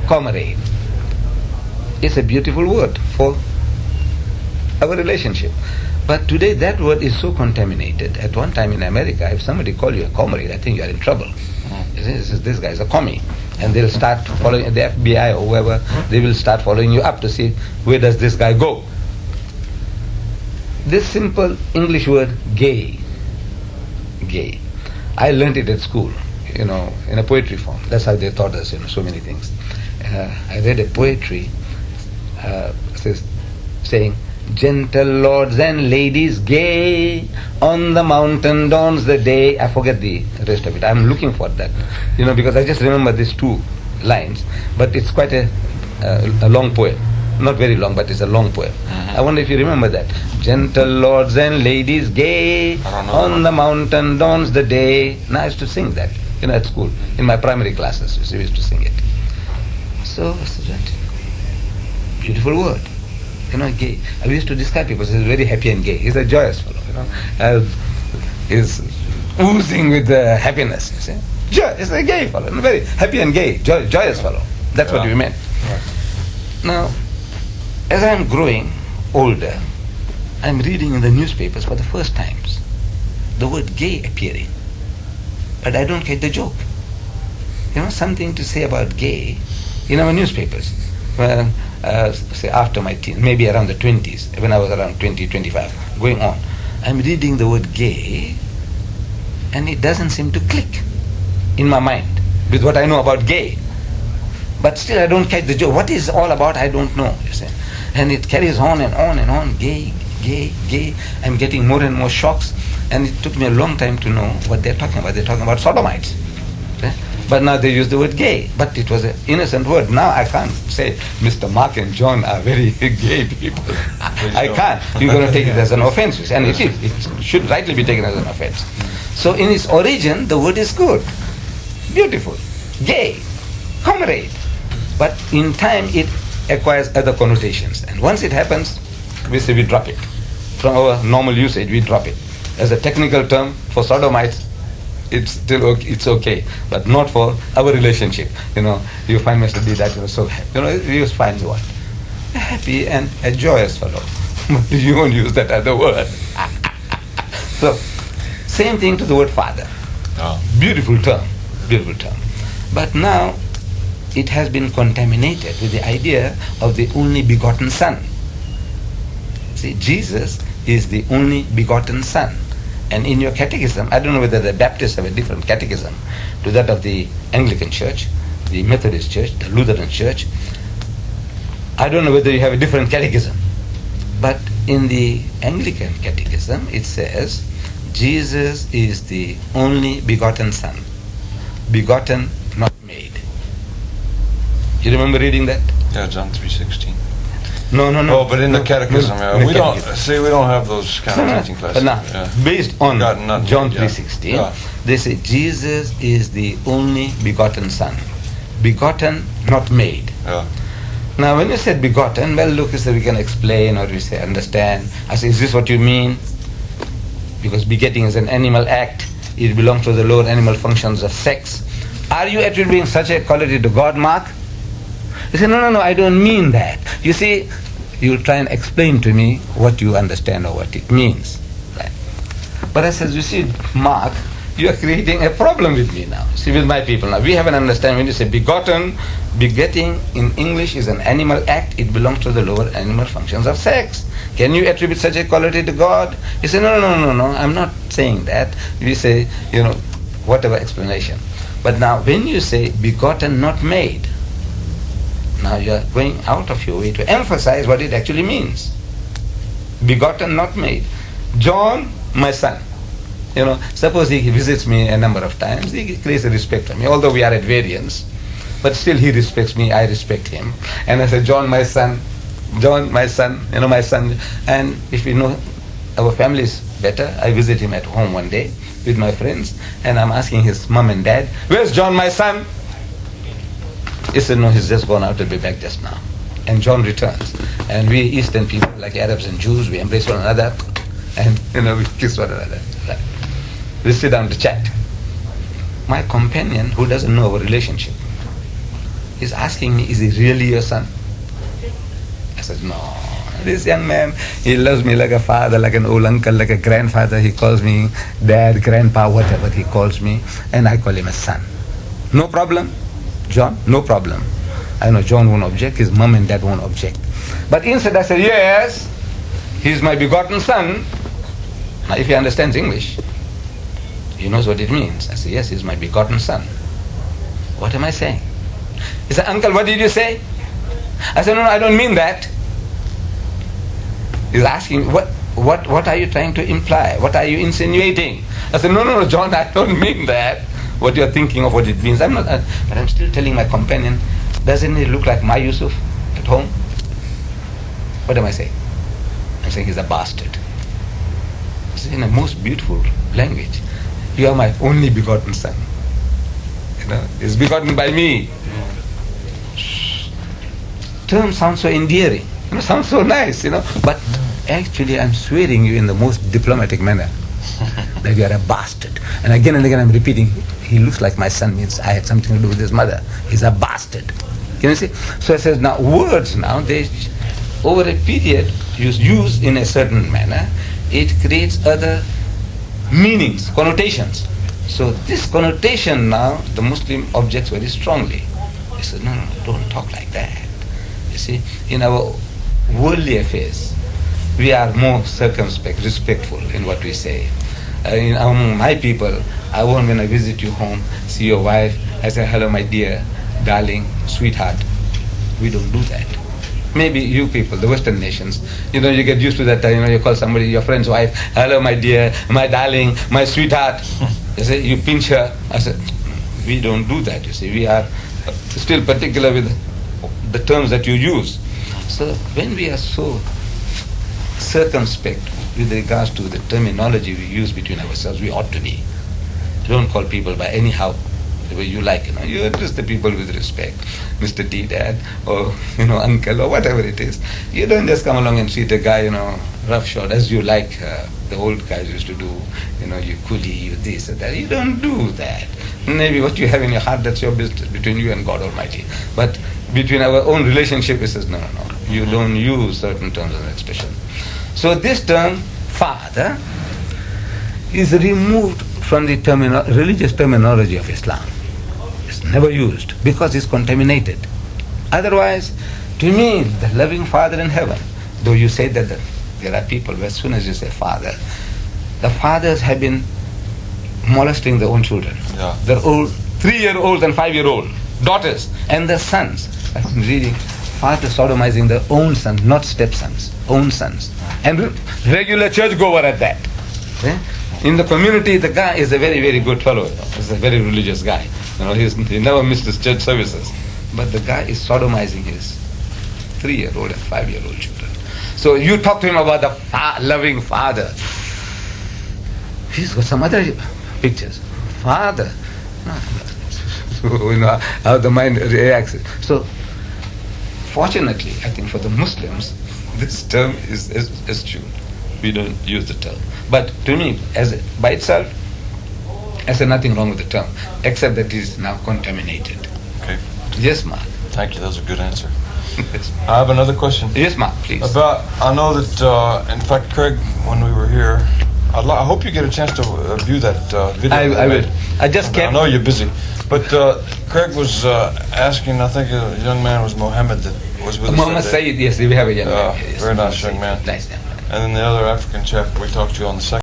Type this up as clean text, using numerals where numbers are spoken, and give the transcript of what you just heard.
comrade. It's a beautiful word for our relationship. But today that word is so contaminated. At one time in America, if somebody call you a comrade, I think you are in trouble. This guy is a commie. And they'll start following the FBI or whoever, they will start following you up to see where does this guy go. This simple English word, gay. Gay. I learned it at school, in a poetry form. That's how they taught us, so many things. I read a poetry saying, gentle lords and ladies gay, on the mountain dawns the day. I forget the rest of it. I'm looking for that, because I just remember these two lines. But it's quite a long poem. Not very long, but it's a long poem. I wonder if you remember that. Gentle lords and ladies gay, on the mountain dawns the day. Now I used to sing that, at school. In my primary classes, we used to sing it. So, beautiful word. Gay. We used to describe people as very happy and gay. He's a joyous fellow, he's oozing with happiness, you see. He's a gay fellow, very happy and gay, joyous fellow. That's what we meant. Right. Now, as I'm growing older, I'm reading in the newspapers for the first times the word gay appearing. But I don't get the joke. Something to say about gay in our newspapers. Well, say after my teens, maybe around the 20s, when I was around 20, 25, going on. I'm reading the word gay, and it doesn't seem to click in my mind with what I know about gay. But still I don't catch the joke. What is it all about, I don't know, you see. And it carries on and on and on, gay, gay, gay. I'm getting more and more shocks, and it took me a long time to know what they're talking about. They're talking about sodomites. Okay? But now they use the word gay. But it was an innocent word. Now I can't say Mr. Mark and John are very gay people. I can't. You're going to take it as an offense. And it is. It should rightly be taken as an offense. So in its origin, the word is good, beautiful, gay, comrade. But in time, it acquires other connotations. And once it happens, we say we drop it. From our normal usage, we drop it. As a technical term for sodomites, it's still okay, it's okay, but not for our relationship. You find Mr. Deedat, so happy. You find what? A happy and a joyous fellow. But you won't use that other word. So, same thing to the word father. Oh. Beautiful term. But now, it has been contaminated with the idea of the only begotten Son. See, Jesus is the only begotten Son. And in your catechism, I don't know whether the Baptists have a different catechism to that of the Anglican Church, the Methodist Church, the Lutheran Church. I don't know whether you have a different catechism. But in the Anglican catechism, it says, Jesus is the only begotten Son. Begotten, not made. You remember reading that? Yeah, John 3:16. No. Oh, but in the catechism, we don't have those kind of teaching classes. But now, based on John 3:16, they say Jesus is the only begotten Son. Begotten, not made. Yeah. Now, when you said begotten, well, look, we can explain or we say understand. I say, is this what you mean? Because begetting is an animal act. It belongs to the lower animal functions of sex. Are you attributing such a quality to God, Mark? You say, no, I don't mean that. You see, you try and explain to me what you understand or what it means. Right? But I says, you see, Mark, you are creating a problem with me now. See, with my people now. We have an understanding when you say begotten. Begetting in English is an animal act. It belongs to the lower animal functions of sex. Can you attribute such a quality to God? You say, no, I'm not saying that. We say, whatever explanation. But now, when you say begotten, not made, now you are going out of your way to emphasize what it actually means. Begotten, not made. John, my son. Suppose he visits me a number of times, he creates a respect for me, although we are at variance. But still he respects me, I respect him. And I say, John, my son, my son. And if you know our family is better, I visit him at home one day with my friends, and I'm asking his mom and dad, where's John, my son? He said, no, he's just gone out to be back just now. And John returns. And we Eastern people, like Arabs and Jews, we embrace one another, and we kiss one another. Right? We sit down to chat. My companion, who doesn't know our relationship, He's asking me, is he really your son? I said, no. This young man, he loves me like a father, like an old uncle, like a grandfather. He calls me dad, grandpa, whatever he calls me, and I call him a son. No problem, John, no problem. I know John won't object, his mom and dad won't object. But instead I said, yes, he's my begotten son. Now if he understands English, he knows what it means. I said, yes, he's my begotten son. What am I saying? He said, uncle, what did you say? I said, no, I don't mean that. He's asking, what are you trying to imply? What are you insinuating? I said, no, John, I don't mean that. What you're thinking of what it means. I'm not, but I'm still telling my companion, doesn't he look like my Yusuf at home? What am I saying? I'm saying he's a bastard. It's in a most beautiful language. You are my only begotten son. You know, he's begotten by me. Term sounds so endearing. You know, sounds so nice, you know. But actually I'm swearing you in the most diplomatic manner that you are a bastard. And again I'm repeating, he looks like my son means I had something to do with his mother. He's a bastard. Can you see? So it says now words now, they over a period used in a certain manner, it creates other meanings, connotations. So this connotation now the Muslim objects very strongly. He says, no, don't talk like that. You see, in our worldly affairs, we are more circumspect, respectful in what we say. Among my people, I won't, when I visit you home, see your wife, I say, hello my dear, darling, sweetheart. We don't do that. Maybe you people, the Western nations, you know, you get used to that, you know, you call somebody, your friend's wife, hello my dear, my darling, my sweetheart. You say, you pinch her. I said, we don't do that, you see. We are still particular with the terms that you use. So when we are so circumspect with regards to the terminology we use between ourselves, we ought to be. Don't call people by anyhow the way you like, you know. You address the people with respect, Mr. Deedat, or you know, uncle, or whatever it is. You don't just come along and treat a guy, you know, roughshod as you like the old guys used to do. You know, you coolie, you this and that. You don't do that. Maybe what you have in your heart, that's your business between you and God Almighty. But between our own relationship, it says no. You don't use certain terms and expressions. So this term, father, is removed from the religious terminology of Islam. It's never used because it's contaminated. Otherwise, to me, the loving Father in heaven, though you say that there are people where as soon as you say father, the fathers have been molesting their own children. Yeah. Their old 3-year-olds and 5-year-old daughters and their sons. I've been reading, fathers sodomizing their own sons, not stepsons, own sons. And regular churchgoer at that. In the community, the guy is a very, very good fellow. You know. He's a very religious guy. You know, he never missed his church services. But the guy is sodomizing his 3-year-old and 5-year-old children. So you talk to him about the loving father. He's got some other pictures. Father. So, you know, how the mind reacts. So, fortunately, I think for the Muslims, this term is eschewed. We don't use the term. But to me, by itself, I say nothing wrong with the term, except that it is now contaminated. Okay. Yes, Mark. Thank you. That was a good answer. I have another question. Yes, Mark, please. I know that, in fact, Craig, when we were here, I hope you get a chance to view that video. I will. I just kept... I know you're busy. But Craig was asking, I think a young man was Mohammed that was with us. Mohammed Saeed, yes, we have a young man. Very nice young man. Nice young man. And then the other African chap we talked to on the second